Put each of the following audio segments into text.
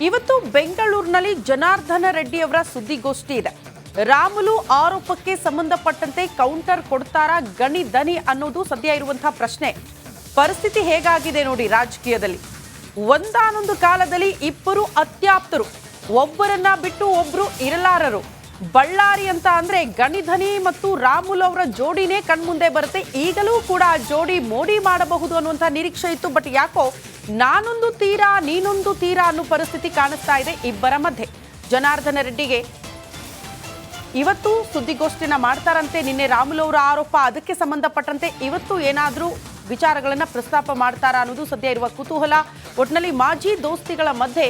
ಇವತ್ತು ಬೆಂಗಳೂರಿನಲ್ಲಿ ಜನಾರ್ದನ ರೆಡ್ಡಿ ಅವರ ಸುದ್ದಿಗೋಷ್ಠಿ ಇದೆ. ರಾಮುಲು ಆರೋಪಕ್ಕೆ ಸಂಬಂಧಪಟ್ಟಂತೆ ಕೌಂಟರ್ ಕೊಡ್ತಾರಾ ಗಣಿ ದನಿ ಅನ್ನೋದು ಸದ್ಯ ಇರುವಂತಹ ಪ್ರಶ್ನೆ. ಪರಿಸ್ಥಿತಿ ಹೇಗಾಗಿದೆ ನೋಡಿ ರಾಜಕೀಯದಲ್ಲಿ. ಒಂದಾನೊಂದು ಕಾಲದಲ್ಲಿ ಇಬ್ಬರು ಅತ್ಯಾಪ್ತರು, ಒಬ್ಬರನ್ನ ಬಿಟ್ಟು ಒಬ್ರು ಇರಲಾರರು. ಬಳ್ಳಾರಿ ಅಂತ ಅಂದ್ರೆ ಗಣಿಧನಿ ಮತ್ತು ರಾಮುಲು ಅವರ ಜೋಡಿನೇ ಕಣ್ಮುಂದೆ ಬರುತ್ತೆ. ಈಗಲೂ ಕೂಡ ಆ ಜೋಡಿ ಮೋಡಿ ಮಾಡಬಹುದು ಅನ್ನುವಂಥ ನಿರೀಕ್ಷೆ ಇತ್ತು. ಬಟ್ ಯಾಕೋ ನಾನೊಂದು ತೀರಾ ನೀನೊಂದು ತೀರಾ ಅನ್ನೋ ಪರಿಸ್ಥಿತಿ ಕಾಣಿಸ್ತಾ ಇದೆ ಇಬ್ಬರ ಮಧ್ಯೆ. ಜನಾರ್ದನ ರೆಡ್ಡಿಗೆ ಇವತ್ತು ಸುದ್ದಿಗೋಷ್ಠಿನ ಮಾಡ್ತಾರಂತೆ. ನಿನ್ನೆ ರಾಮುಲು ಅವರ ಆರೋಪ, ಅದಕ್ಕೆ ಸಂಬಂಧಪಟ್ಟಂತೆ ಇವತ್ತು ಏನಾದರೂ ವಿಚಾರಗಳನ್ನ ಪ್ರಸ್ತಾಪ ಮಾಡ್ತಾರಾ ಅನ್ನೋದು ಸದ್ಯ ಇರುವ ಕುತೂಹಲ. ಒಟ್ಟಿನಲ್ಲಿ ಮಾಜಿ ದೋಸ್ತಿಗಳ ಮಧ್ಯೆ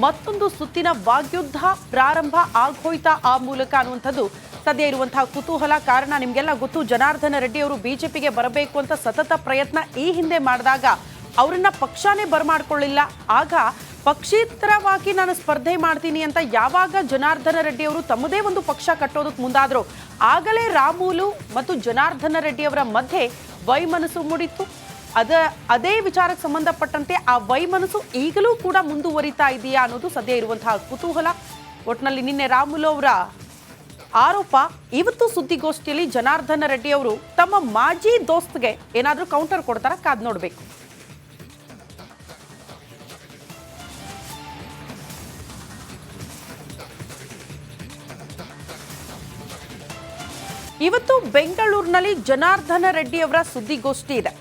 ಮತ್ತೊಂದು ಸುತ್ತಿನ ವಾಗ್ಯುದ್ಧ ಪ್ರಾರಂಭ ಆಗೋಯ್ತಾ ಆ ಮೂಲಕ ಅನ್ನುವಂಥದ್ದು ಸದ್ಯ ಇರುವಂತಹ ಕುತೂಹಲ. ಕಾರಣ ನಿಮಗೆಲ್ಲ ಗೊತ್ತು, ಜನಾರ್ದನ ರೆಡ್ಡಿ ಅವರು ಬಿಜೆಪಿಗೆ ಬರಬೇಕು ಅಂತ ಸತತ ಪ್ರಯತ್ನ ಈ ಹಿಂದೆ ಮಾಡಿದಾಗ ಅವರನ್ನ ಪಕ್ಷನೇ ಬರಮಾಡ್ಕೊಳ್ಳಿಲ್ಲ. ಆಗ ಪಕ್ಷೇತರವಾಗಿ ನಾನು ಸ್ಪರ್ಧೆ ಮಾಡ್ತೀನಿ ಅಂತ ಯಾವಾಗ ಜನಾರ್ದನ ರೆಡ್ಡಿ ಅವರು ತಮ್ಮದೇ ಒಂದು ಪಕ್ಷ ಕಟ್ಟೋದಕ್ಕೆ ಮುಂದಾದ್ರು, ಆಗಲೇ ರಾಮುಲು ಮತ್ತು ಜನಾರ್ದನ ರೆಡ್ಡಿ ಅವರ ಮಧ್ಯೆ ವೈಮನಸ್ಸು ಮೂಡಿತ್ತು. ಅದೇ ವಿಚಾರಕ್ಕೆ ಸಂಬಂಧಪಟ್ಟಂತೆ ಆ ವೈಮನಸ್ಸು ಈಗಲೂ ಕೂಡ ಮುಂದುವರಿತಾ ಇದೆಯಾ ಅನ್ನೋದು ಸದ್ಯ ಇರುವಂತಹ ಕುತೂಹಲ. ಒಟ್ಟಿನಲ್ಲಿ ನಿನ್ನೆ ರಾಮುಲು ಅವರ ಆರೋಪ, ಇವತ್ತು ಸುದ್ದಿಗೋಷ್ಠಿಯಲ್ಲಿ ಜನಾರ್ದನ ರೆಡ್ಡಿ ಅವರು ತಮ್ಮ ಮಾಜಿ ದೋಸ್ತ್ಗೆ ಏನಾದರೂ ಕೌಂಟರ್ ಕೊಡ್ತಾರ, ಕಾದ್ ನೋಡ್ಬೇಕು. ಇವತ್ತು ಬೆಂಗಳೂರಿನಲ್ಲಿ ಜನಾರ್ದನ ರೆಡ್ಡಿ ಅವರ ಸುದ್ದಿಗೋಷ್ಠಿ ಇದೆ.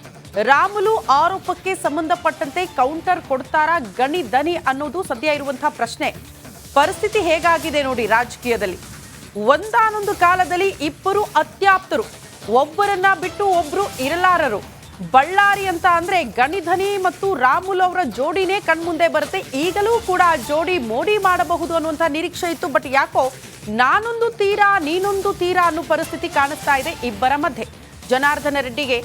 ರಾಮುಲು ಆರೋಪಕ್ಕೆ ಸಂಬಂಧಪಟ್ಟಂತೆ ಕೌಂಟರ್ ಕೊಡ್ತಾರಾ ಗಣಿ ದನಿ ಅನ್ನೋದು ಸದ್ಯ ಇರುವಂತಹ ಪ್ರಶ್ನೆ. ಪರಿಸ್ಥಿತಿ ಹೇಗಾಗಿದೆ ನೋಡಿ ರಾಜಕೀಯದಲ್ಲಿ. ಒಂದಾನೊಂದು ಕಾಲದಲ್ಲಿ ಇಬ್ಬರು ಅತ್ಯಾಪ್ತರು, ಒಬ್ಬರನ್ನ ಬಿಟ್ಟು ಒಬ್ರು ಇರಲಾರರು. ಬಳ್ಳಾರಿ ಅಂತ ಅಂದ್ರೆ ಗಣಿಧನಿ ಮತ್ತು ರಾಮುಲು ಅವರ ಜೋಡಿನೇ ಕಣ್ಮುಂದೆ ಬರುತ್ತೆ. ಈಗಲೂ ಕೂಡ ಆ ಜೋಡಿ ಮೋಡಿ ಮಾಡಬಹುದು ಅನ್ನುವಂಥ ನಿರೀಕ್ಷೆ ಇತ್ತು. ಬಟ್ ಯಾಕೋ ನಾನೊಂದು ತೀರಾ ನೀನೊಂದು ತೀರಾ ಅನ್ನೋ ಪರಿಸ್ಥಿತಿ ಕಾಣಿಸ್ತಾ ಇದೆ ಇಬ್ಬರ ಮಧ್ಯೆ. ಜನಾರ್ದನ ರೆಡ್ಡಿಗೆ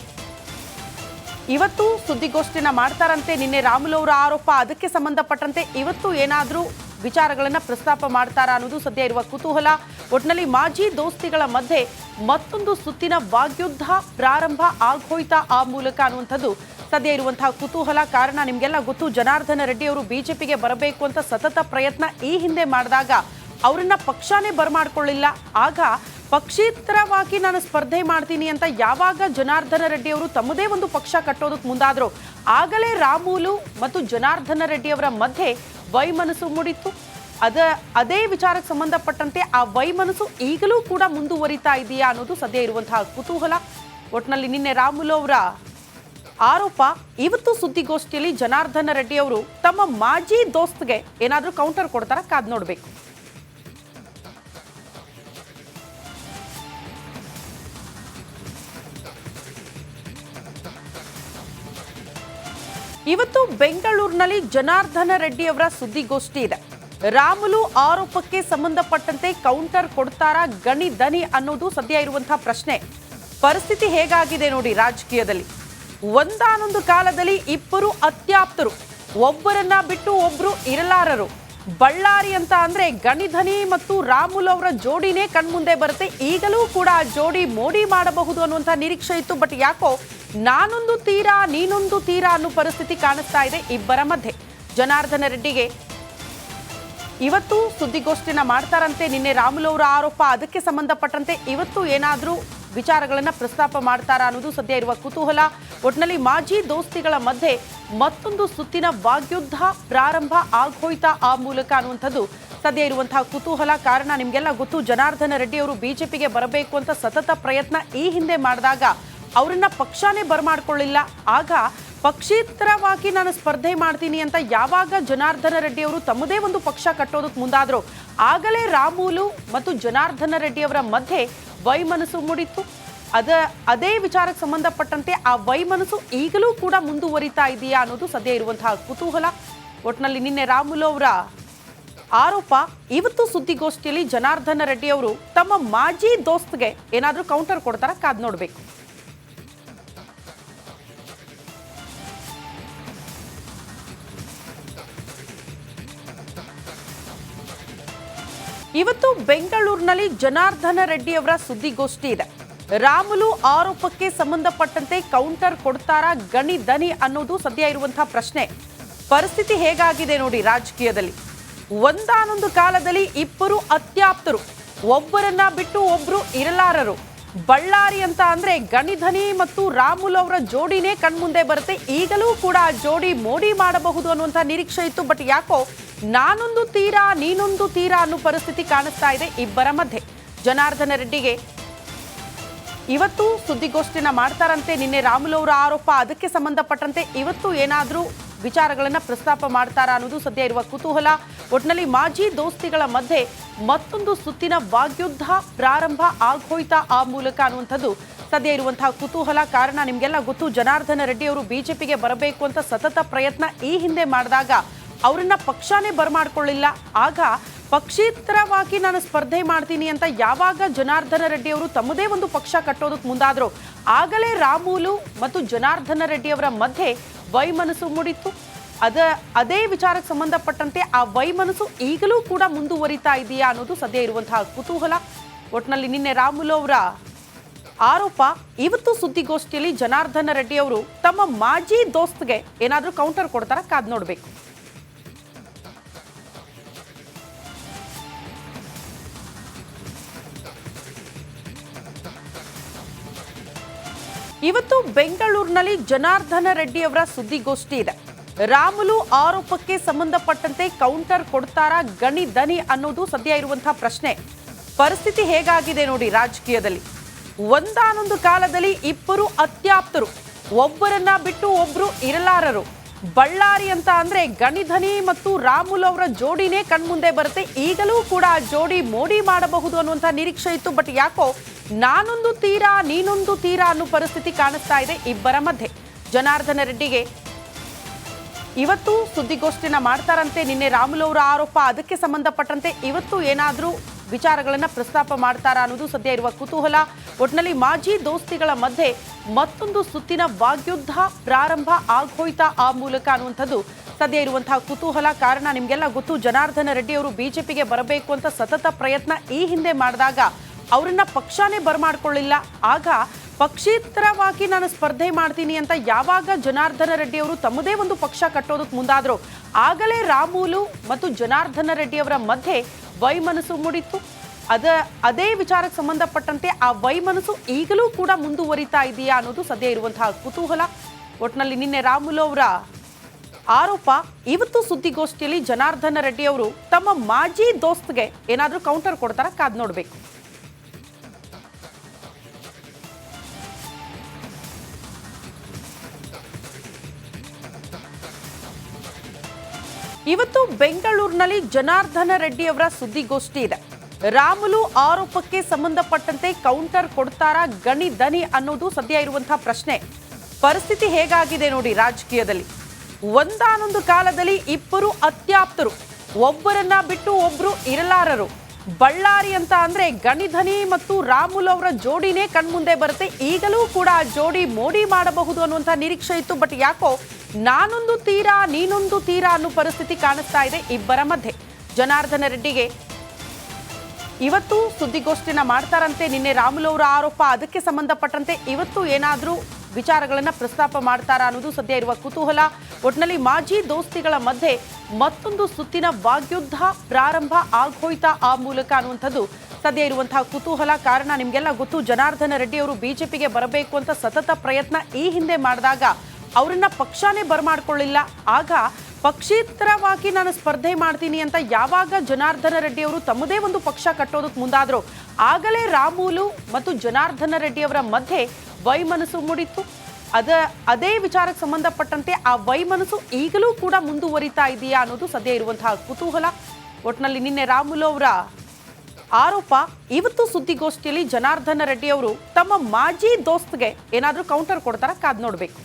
ಇವತ್ತು ಸುದ್ದಿಗೋಷ್ಠಿನ ಮಾಡ್ತಾರಂತೆ. ನಿನ್ನೆ ರಾಮುಲು ಅವರ ಆರೋಪ, ಅದಕ್ಕೆ ಸಂಬಂಧಪಟ್ಟಂತೆ ಇವತ್ತು ಏನಾದರೂ ವಿಚಾರಗಳನ್ನ ಪ್ರಸ್ತಾಪ ಮಾಡ್ತಾರಾ ಅನ್ನೋದು ಸದ್ಯ ಇರುವ ಕುತೂಹಲ. ಒಟ್ಟಿನಲ್ಲಿ ಮಾಜಿ ದೋಸ್ತಿಗಳ ಮಧ್ಯೆ ಮತ್ತೊಂದು ಸುತ್ತಿನ ವಾಗ್ಯುದ್ಧ ಪ್ರಾರಂಭ ಆಗೋಯ್ತಾ ಆ ಮೂಲಕ ಅನ್ನುವಂಥದ್ದು ಸದ್ಯ ಇರುವಂತಹ ಕುತೂಹಲ. ಕಾರಣ ನಿಮಗೆಲ್ಲ ಗೊತ್ತು, ಜನಾರ್ದನ ರೆಡ್ಡಿ ಅವರು ಬಿಜೆಪಿಗೆ ಬರಬೇಕು ಅಂತ ಸತತ ಪ್ರಯತ್ನ ಈ ಹಿಂದೆ ಮಾಡಿದಾಗ ಅವರನ್ನ ಪಕ್ಷನೇ ಬರಮಾಡ್ಕೊಳ್ಳಿಲ್ಲ. ಆಗ ಪಕ್ಷೇತರವಾಗಿ ನಾನು ಸ್ಪರ್ಧೆ ಮಾಡ್ತೀನಿ ಅಂತ ಯಾವಾಗ ಜನಾರ್ದನ ರೆಡ್ಡಿ ಅವರು ತಮ್ಮದೇ ಒಂದು ಪಕ್ಷ ಕಟ್ಟೋದಕ್ಕೆ ಮುಂದಾದ್ರು, ಆಗಲೇ ರಾಮುಲು ಮತ್ತು ಜನಾರ್ದನ ರೆಡ್ಡಿ ಅವರ ಮಧ್ಯೆ ವೈಮನಸ್ಸು ಮೂಡಿತ್ತು. ಅದೇ ವಿಚಾರಕ್ಕೆ ಸಂಬಂಧಪಟ್ಟಂತೆ ಆ ವೈಮನಸ್ಸು ಈಗಲೂ ಕೂಡ ಮುಂದುವರಿತಾ ಇದೆಯಾ ಅನ್ನೋದು ಸದ್ಯ ಇರುವಂತಹ ಕುತೂಹಲ. ಒಟ್ಟಿನಲ್ಲಿ ನಿನ್ನೆ ರಾಮುಲು ಅವರ ಆರೋಪ, ಇವತ್ತು ಸುದ್ದಿಗೋಷ್ಠಿಯಲ್ಲಿ ಜನಾರ್ದನ ರೆಡ್ಡಿ ಅವರು ತಮ್ಮ ಮಾಜಿ ದೋಸ್ತ್ಗೆ ಏನಾದರೂ ಕೌಂಟರ್ ಕೊಡ್ತಾರ, ಕಾದ್ ನೋಡ್ಬೇಕು. ಇವತ್ತು ಬೆಂಗಳೂರಿನಲ್ಲಿ ಜನಾರ್ದನ ರೆಡ್ಡಿ ಅವರ ಸುದ್ದಿಗೋಷ್ಠಿ ಇದೆ. ರಾಮುಲು ಆರೋಪಕ್ಕೆ ಸಂಬಂಧಪಟ್ಟಂತೆ ಕೌಂಟರ್ ಕೊಡ್ತಾರಾ ಗಣಿ ದನಿ ಅನ್ನೋದು ಸದ್ಯ ಇರುವಂತಹ ಪ್ರಶ್ನೆ. ಪರಿಸ್ಥಿತಿ ಹೇಗಾಗಿದೆ ನೋಡಿ ರಾಜಕೀಯದಲ್ಲಿ. ಒಂದಾನೊಂದು ಕಾಲದಲ್ಲಿ ಇಬ್ಬರು ಅತ್ಯಾಪ್ತರು, ಒಬ್ಬರನ್ನ ಬಿಟ್ಟು ಒಬ್ರು ಇರಲಾರರು. ಬಳ್ಳಾರಿ ಅಂತ ಅಂದ್ರೆ ಗಣಿಧನಿ ಮತ್ತು ರಾಮುಲು ಅವರ ಜೋಡಿನೇ ಕಣ್ಮುಂದೆ ಬರುತ್ತೆ. ಈಗಲೂ ಕೂಡ ಆ ಜೋಡಿ ಮೋಡಿ ಮಾಡಬಹುದು ಅನ್ನುವಂಥ ನಿರೀಕ್ಷೆ ಇತ್ತು. ಬಟ್ ಯಾಕೋ ನಾನೊಂದು ತೀರಾ ನೀನೊಂದು ತೀರಾ ಅನ್ನೋ ಪರಿಸ್ಥಿತಿ ಕಾಣಿಸ್ತಾ ಇದೆ ಇಬ್ಬರ ಮಧ್ಯೆ. ಜನಾರ್ದನ ರೆಡ್ಡಿಗೆ ಇವತ್ತು ಸುದ್ದಿಗೋಷ್ಠಿನ ಮಾಡ್ತಾರಂತೆ. ನಿನ್ನೆ ರಾಮುಲು ಅವರ ಆರೋಪ, ಅದಕ್ಕೆ ಸಂಬಂಧಪಟ್ಟಂತೆ ಇವತ್ತು ಏನಾದರೂ ವಿಚಾರಗಳನ್ನ ಪ್ರಸ್ತಾಪ ಮಾಡ್ತಾರಾ ಅನ್ನೋದು ಸದ್ಯ ಇರುವ ಕುತೂಹಲ. ಒಟ್ಟಿನಲ್ಲಿ ಮಾಜಿ ದೋಸ್ತಿಗಳ ಮಧ್ಯೆ ಮತ್ತೊಂದು ಸುತ್ತಿನ ವಾಗ್ಯುದ್ಧ ಪ್ರಾರಂಭ ಆಗೋಯ್ತಾ ಆ ಮೂಲಕ ಅನ್ನುವಂಥದ್ದು ಸದ್ಯ ಇರುವಂತಹ ಕುತೂಹಲ. ಕಾರಣ ನಿಮಗೆಲ್ಲ ಗೊತ್ತು, ಜನಾರ್ದನ ರೆಡ್ಡಿ ಅವರು ಬಿಜೆಪಿಗೆ ಬರಬೇಕು ಅಂತ ಸತತ ಪ್ರಯತ್ನ ಈ ಹಿಂದೆ ಮಾಡಿದಾಗ ಅವರನ್ನ ಪಕ್ಷನೇ ಬರಮಾಡ್ಕೊಳ್ಳಿಲ್ಲ. ಆಗ ಪಕ್ಷೇತರವಾಗಿ ನಾನು ಸ್ಪರ್ಧೆ ಮಾಡ್ತೀನಿ ಅಂತ ಯಾವಾಗ ಜನಾರ್ದನ ರೆಡ್ಡಿ ಅವರು ತಮ್ಮದೇ ಒಂದು ಪಕ್ಷ ಕಟ್ಟೋದಕ್ಕೆ ಮುಂದಾದ್ರು, ಆಗಲೇ ರಾಮುಲು ಮತ್ತು ಜನಾರ್ದನ ರೆಡ್ಡಿ ಅವರ ಮಧ್ಯೆ ವೈಮನಸ್ಸು ಮೂಡಿತ್ತು. ಅದೇ ವಿಚಾರಕ್ಕೆ ಸಂಬಂಧಪಟ್ಟಂತೆ ಆ ವೈಮನಸ್ಸು ಈಗಲೂ ಕೂಡ ಮುಂದುವರಿತಾ ಇದೆಯಾ ಅನ್ನೋದು ಸದ್ಯ ಇರುವಂತಹ ಕುತೂಹಲ. ಒಟ್ಟಿನಲ್ಲಿ ನಿನ್ನೆ ರಾಮುಲು ಅವರ ಆರೋಪ, ಇವತ್ತು ಸುದ್ದಿಗೋಷ್ಠಿಯಲ್ಲಿ ಜನಾರ್ದನ ರೆಡ್ಡಿ ಅವರು ತಮ್ಮ ಮಾಜಿ ದೋಸ್ತ್ಗೆ ಏನಾದರೂ ಕೌಂಟರ್ ಕೊಡ್ತಾರ, ಕಾದ್ ನೋಡ್ಬೇಕು. ಇವತ್ತು ಬೆಂಗಳೂರಿನಲ್ಲಿ ಜನಾರ್ದನ ರೆಡ್ಡಿ ಅವರ ಸುದ್ದಿಗೋಷ್ಠಿ ಇದೆ. ರಾಮುಲು ಆರೋಪಕ್ಕೆ ಸಂಬಂಧಪಟ್ಟಂತೆ ಕೌಂಟರ್ ಕೊಡ್ತಾರಾ ಗಣಿ ದನಿ ಅನ್ನೋದು ಸದ್ಯ ಇರುವಂತಹ ಪ್ರಶ್ನೆ. ಪರಿಸ್ಥಿತಿ ಹೇಗಾಗಿದೆ ನೋಡಿ ರಾಜಕೀಯದಲ್ಲಿ. ಒಂದಾನೊಂದು ಕಾಲದಲ್ಲಿ ಇಬ್ಬರು ಅತ್ಯಾಪ್ತರು, ಒಬ್ಬರನ್ನ ಬಿಟ್ಟು ಒಬ್ರು ಇರಲಾರರು. ಬಳ್ಳಾರಿ ಅಂತ ಅಂದ್ರೆ ಗಣಿಧನಿ ಮತ್ತು ರಾಮುಲು ಅವರ ಜೋಡಿನೇ ಕಣ್ಮುಂದೆ ಬರುತ್ತೆ. ಈಗಲೂ ಕೂಡ ಆ ಜೋಡಿ ಮೋಡಿ ಮಾಡಬಹುದು ಅನ್ನುವಂಥ ನಿರೀಕ್ಷೆ ಇತ್ತು. ಬಟ್ ಯಾಕೋ ನಾನೊಂದು ತೀರಾ ನೀನೊಂದು ತೀರಾ ಅನ್ನೋ ಪರಿಸ್ಥಿತಿ ಕಾಣಿಸ್ತಾ ಇದೆ ಇಬ್ಬರ ಮಧ್ಯೆ. ಜನಾರ್ದನ ರೆಡ್ಡಿಗೆ ಇವತ್ತು ಸುದ್ದಿಗೋಷ್ಠಿನ ಮಾಡ್ತಾರಂತೆ. ನಿನ್ನೆ ರಾಮುಲು ಅವರ ಆರೋಪ, ಅದಕ್ಕೆ ಸಂಬಂಧಪಟ್ಟಂತೆ ಇವತ್ತು ಏನಾದರೂ ವಿಚಾರಗಳನ್ನ ಪ್ರಸ್ತಾಪ ಮಾಡ್ತಾರಾ ಅನ್ನೋದು ಸದ್ಯ ಇರುವ ಕುತೂಹಲ. ಒಟ್ಟಿನಲ್ಲಿ ಮಾಜಿ ದೋಸ್ತಿಗಳ ಮಧ್ಯೆ ಮತ್ತೊಂದು ಸುತ್ತಿನ ವಾಗ್ಯುದ್ಧ ಪ್ರಾರಂಭ ಆಗೋಯ್ತಾ ಆ ಮೂಲಕ ಅನ್ನುವಂಥದ್ದು ಸದ್ಯ ಇರುವಂತಹ ಕುತೂಹಲ. ಕಾರಣ ನಿಮಗೆಲ್ಲ ಗೊತ್ತು, ಜನಾರ್ದನ ರೆಡ್ಡಿ ಅವರು ಬಿಜೆಪಿಗೆ ಬರಬೇಕು ಅಂತ ಸತತ ಪ್ರಯತ್ನ ಈ ಹಿಂದೆ ಮಾಡಿದಾಗ ಅವರನ್ನ ಪಕ್ಷನೇ ಬರಮಾಡ್ಕೊಳ್ಳಿಲ್ಲ. ಆಗ ಪಕ್ಷೇತರವಾಗಿ ನಾನು ಸ್ಪರ್ಧೆ ಮಾಡ್ತೀನಿ ಅಂತ ಯಾವಾಗ ಜನಾರ್ದನ ರೆಡ್ಡಿ ಅವರು ತಮ್ಮದೇ ಒಂದು ಪಕ್ಷ ಕಟ್ಟೋದಕ್ಕೆ ಮುಂದಾದ್ರು, ಆಗಲೇ ರಾಮುಲು ಮತ್ತು ಜನಾರ್ದನ ರೆಡ್ಡಿ ಅವರ ಮಧ್ಯೆ ವೈಮನಸ್ಸು ಮೂಡಿತ್ತು. ಅದೇ ವಿಚಾರಕ್ಕೆ ಸಂಬಂಧಪಟ್ಟಂತೆ ಆ ವೈಮನಸ್ಸು ಈಗಲೂ ಕೂಡ ಮುಂದುವರಿತಾ ಇದೆಯಾ ಅನ್ನೋದು ಸದ್ಯ ಇರುವಂತಹ ಕುತೂಹಲ. ಒಟ್ಟಿನಲ್ಲಿ ನಿನ್ನೆ ರಾಮುಲು ಅವರ ಆರೋಪ, ಇವತ್ತು ಸುದ್ದಿಗೋಷ್ಠಿಯಲ್ಲಿ ಜನಾರ್ದನ ರೆಡ್ಡಿ ಅವರು ತಮ್ಮ ಮಾಜಿ ದೋಸ್ತ್ಗೆ ಏನಾದರೂ ಕೌಂಟರ್ ಕೊಡ್ತಾರ, ಕಾದ್ ನೋಡ್ಬೇಕು. ಇವತ್ತು ಬೆಂಗಳೂರಿನಲ್ಲಿ ಜನಾರ್ದನ ರೆಡ್ಡಿ ಅವರ ಸುದ್ದಿಗೋಷ್ಠಿ ಇದೆ. ರಾಮುಲು ಆರೋಪಕ್ಕೆ ಸಂಬಂಧಪಟ್ಟಂತೆ ಕೌಂಟರ್ ಕೊಡ್ತಾರಾ ಗಣಿಧನಿ ಅನ್ನೋದು ಸದ್ಯ ಇರುವಂತಹ ಪ್ರಶ್ನೆ. ಪರಿಸ್ಥಿತಿ ಹೇಗಾಗಿದೆ ನೋಡಿ ರಾಜಕೀಯದಲ್ಲಿ. ಒಂದಾನೊಂದು ಕಾಲದಲ್ಲಿ ಇಬ್ಬರು ಅತ್ಯಾಪ್ತರು, ಒಬ್ಬರನ್ನ ಬಿಟ್ಟು ಒಬ್ರು ಇರಲಾರರು. ಬಳ್ಳಾರಿ ಅಂತ ಅಂದ್ರೆ ಗಣಿಧನಿ ಮತ್ತು ರಾಮುಲು ಅವರ ಜೋಡಿನೇ ಕಣ್ಮುಂದೆ ಬರುತ್ತೆ. ಈಗಲೂ ಕೂಡ ಆ ಜೋಡಿ ಮೋಡಿ ಮಾಡಬಹುದು ಅನ್ನುವಂಥ ನಿರೀಕ್ಷೆ ಇತ್ತು. ಬಟ್ ಯಾಕೋ ನಾನೊಂದು ತೀರಾ ನೀನೊಂದು ತೀರಾ ಅನ್ನೋ ಪರಿಸ್ಥಿತಿ ಕಾಣಿಸ್ತಾ ಇದೆ ಇಬ್ಬರ ಮಧ್ಯೆ. ಜನಾರ್ದನ ರೆಡ್ಡಿಗೆ ಇವತ್ತು ಸುದ್ದಿಗೋಷ್ಠಿನ ಮಾಡ್ತಾರಂತೆ. ನಿನ್ನೆ ರಾಮುಲು ಅವರ ಆರೋಪ, ಅದಕ್ಕೆ ಸಂಬಂಧಪಟ್ಟಂತೆ ಇವತ್ತು ಏನಾದರೂ ವಿಚಾರಗಳನ್ನ ಪ್ರಸ್ತಾಪ ಮಾಡ್ತಾರಾ ಅನ್ನೋದು ಸದ್ಯ ಇರುವ ಕುತೂಹಲ. ಒಟ್ಟಿನಲ್ಲಿ ಮಾಜಿ ದೋಸ್ತಿಗಳ ಮಧ್ಯೆ ಮತ್ತೊಂದು ಸುತ್ತಿನ ವಾಗ್ಯುದ್ಧ ಪ್ರಾರಂಭ ಆಗೋಯ್ತಾ ಆ ಮೂಲಕ ಅನ್ನುವಂಥದ್ದು ಸದ್ಯ ಇರುವಂತಹ ಕುತೂಹಲ. ಕಾರಣ ನಿಮಗೆಲ್ಲ ಗೊತ್ತು, ಜನಾರ್ದನ ರೆಡ್ಡಿ ಅವರು ಬಿಜೆಪಿಗೆ ಬರಬೇಕು ಅಂತ ಸತತ ಪ್ರಯತ್ನ ಈ ಹಿಂದೆ ಮಾಡಿದಾಗ ಅವರನ್ನ ಪಕ್ಷನೇ ಬರಮಾಡ್ಕೊಳ್ಳಿಲ್ಲ. ಆಗ ಪಕ್ಷೇತರವಾಗಿ ನಾನು ಸ್ಪರ್ಧೆ ಮಾಡ್ತೀನಿ ಅಂತ ಯಾವಾಗ ಜನಾರ್ದನ ರೆಡ್ಡಿ ಅವರು ತಮ್ಮದೇ ಒಂದು ಪಕ್ಷ ಕಟ್ಟೋದಕ್ಕೆ ಮುಂದಾದ್ರು, ಆಗಲೇ ರಾಮುಲು ಮತ್ತು ಜನಾರ್ದನ ರೆಡ್ಡಿ ಅವರ ಮಧ್ಯೆ ವೈಮನಸ್ಸು ಮೂಡಿತ್ತು. ಅದೇ ವಿಚಾರಕ್ಕೆ ಸಂಬಂಧಪಟ್ಟಂತೆ ಆ ವೈಮನಸ್ಸು ಈಗಲೂ ಕೂಡ ಮುಂದುವರಿತಾ ಇದೆಯಾ ಅನ್ನೋದು ಸದ್ಯ ಇರುವಂತಹ ಕುತೂಹಲ. ಒಟ್ಟಿನಲ್ಲಿ ನಿನ್ನೆ ರಾಮುಲು ಅವರ ಆರೋಪ, ಇವತ್ತು ಸುದ್ದಿಗೋಷ್ಠಿಯಲ್ಲಿ ಜನಾರ್ದನ ರೆಡ್ಡಿ ಅವರು ತಮ್ಮ ಮಾಜಿ ದೋಸ್ತ್ಗೆ ಏನಾದರೂ ಕೌಂಟರ್ ಕೊಡ್ತಾರ, ಕಾದ್ ನೋಡ್ಬೇಕು. ಇವತ್ತು ಬೆಂಗಳೂರಿನಲ್ಲಿ ಜನಾರ್ದನ ರೆಡ್ಡಿ ಅವರ ಸುದ್ದಿಗೋಷ್ಠಿ ಇದೆ. ರಾಮುಲು ಆರೋಪಕ್ಕೆ ಸಂಬಂಧಪಟ್ಟಂತೆ ಕೌಂಟರ್ ಕೊಡ್ತಾರಾ ಗಣಿಧನಿ ಅನ್ನೋದು ಸದ್ಯ ಇರುವಂತಹ ಪ್ರಶ್ನೆ. ಪರಿಸ್ಥಿತಿ ಹೇಗಾಗಿದೆ ನೋಡಿ ರಾಜಕೀಯದಲ್ಲಿ. ಒಂದಾನೊಂದು ಕಾಲದಲ್ಲಿ ಇಬ್ಬರು ಅತ್ಯಾಪ್ತರು, ಒಬ್ಬರನ್ನ ಬಿಟ್ಟು ಒಬ್ರು ಇರಲಾರರು. ಬಳ್ಳಾರಿ ಅಂತ ಅಂದ್ರೆ ಗಣಿಧನಿ ಮತ್ತು ರಾಮುಲು ಅವರ ಜೋಡಿನೇ ಕಣ್ಮುಂದೆ ಬರುತ್ತೆ. ಈಗಲೂ ಕೂಡ ಆ ಜೋಡಿ ಮೋಡಿ ಮಾಡಬಹುದು ಅನ್ನುವಂಥ ನಿರೀಕ್ಷೆ ಇತ್ತು. ಬಟ್ ಯಾಕೋ ನಾನೊಂದು ತೀರಾ ನೀನೊಂದು ತೀರಾ ಅನ್ನೋ ಪರಿಸ್ಥಿತಿ ಕಾಣಿಸ್ತಾ ಇದೆ ಇಬ್ಬರ ಮಧ್ಯೆ. ಜನಾರ್ದನ ರೆಡ್ಡಿಗೆ ಇವತ್ತು ಸುದ್ದಿಗೋಷ್ಠಿನ ಮಾಡ್ತಾರಂತೆ. ನಿನ್ನೆ ರಾಮುಲು ಅವರ ಆರೋಪ, ಅದಕ್ಕೆ ಸಂಬಂಧಪಟ್ಟಂತೆ ಇವತ್ತು ಏನಾದರೂ ವಿಚಾರಗಳನ್ನ ಪ್ರಸ್ತಾಪ ಮಾಡ್ತಾರಾ ಅನ್ನೋದು ಸದ್ಯ ಇರುವ ಕುತೂಹಲ. ಒಟ್ಟಿನಲ್ಲಿ ಮಾಜಿ ದೋಸ್ತಿಗಳ ಮಧ್ಯೆ ಮತ್ತೊಂದು ಸುತ್ತಿನ ವಾಗ್ಯುದ್ಧ ಪ್ರಾರಂಭ ಆಗೋಯ್ತಾ ಆ ಮೂಲಕ ಅನ್ನುವಂಥದ್ದು ಸದ್ಯ ಇರುವಂತಹ ಕುತೂಹಲ. ಕಾರಣ ನಿಮಗೆಲ್ಲ ಗೊತ್ತು, ಜನಾರ್ದನ ರೆಡ್ಡಿ ಅವರು ಬಿಜೆಪಿಗೆ ಬರಬೇಕು ಅಂತ ಸತತ ಪ್ರಯತ್ನ ಈ ಹಿಂದೆ ಮಾಡಿದಾಗ ಅವರನ್ನ ಪಕ್ಷನೇ ಬರಮಾಡ್ಕೊಳ್ಳಿಲ್ಲ. ಆಗ ಪಕ್ಷೇತರವಾಗಿ ನಾನು ಸ್ಪರ್ಧೆ ಮಾಡ್ತೀನಿ ಅಂತ ಯಾವಾಗ ಜನಾರ್ದನ ರೆಡ್ಡಿ ಅವರು ತಮ್ಮದೇ ಒಂದು ಪಕ್ಷ ಕಟ್ಟೋದಕ್ಕೆ ಮುಂದಾದ್ರು, ಆಗಲೇ ರಾಮುಲು ಮತ್ತು ಜನಾರ್ದನ ರೆಡ್ಡಿ ಅವರ ಮಧ್ಯೆ ವೈಮನಸ್ಸು ಮೂಡಿತ್ತು. ಅದೇ ವಿಚಾರಕ್ಕೆ ಸಂಬಂಧಪಟ್ಟಂತೆ ಆ ವೈಮನಸ್ಸು ಈಗಲೂ ಕೂಡ ಮುಂದುವರಿತಾ ಇದೆಯಾ ಅನ್ನೋದು ಸದ್ಯ ಇರುವಂತಹ ಕುತೂಹಲ. ಒಟ್ಟಿನಲ್ಲಿ ನಿನ್ನೆ ರಾಮುಲು ಅವರ ಆರೋಪ, ಇವತ್ತು ಸುದ್ದಿಗೋಷ್ಠಿಯಲ್ಲಿ ಜನಾರ್ದನ ರೆಡ್ಡಿ ಅವರು ತಮ್ಮ ಮಾಜಿ ದೋಸ್ತ್ಗೆ ಏನಾದರೂ ಕೌಂಟರ್ ಕೊಡ್ತಾರ, ಕಾದ್ ನೋಡ್ಬೇಕು.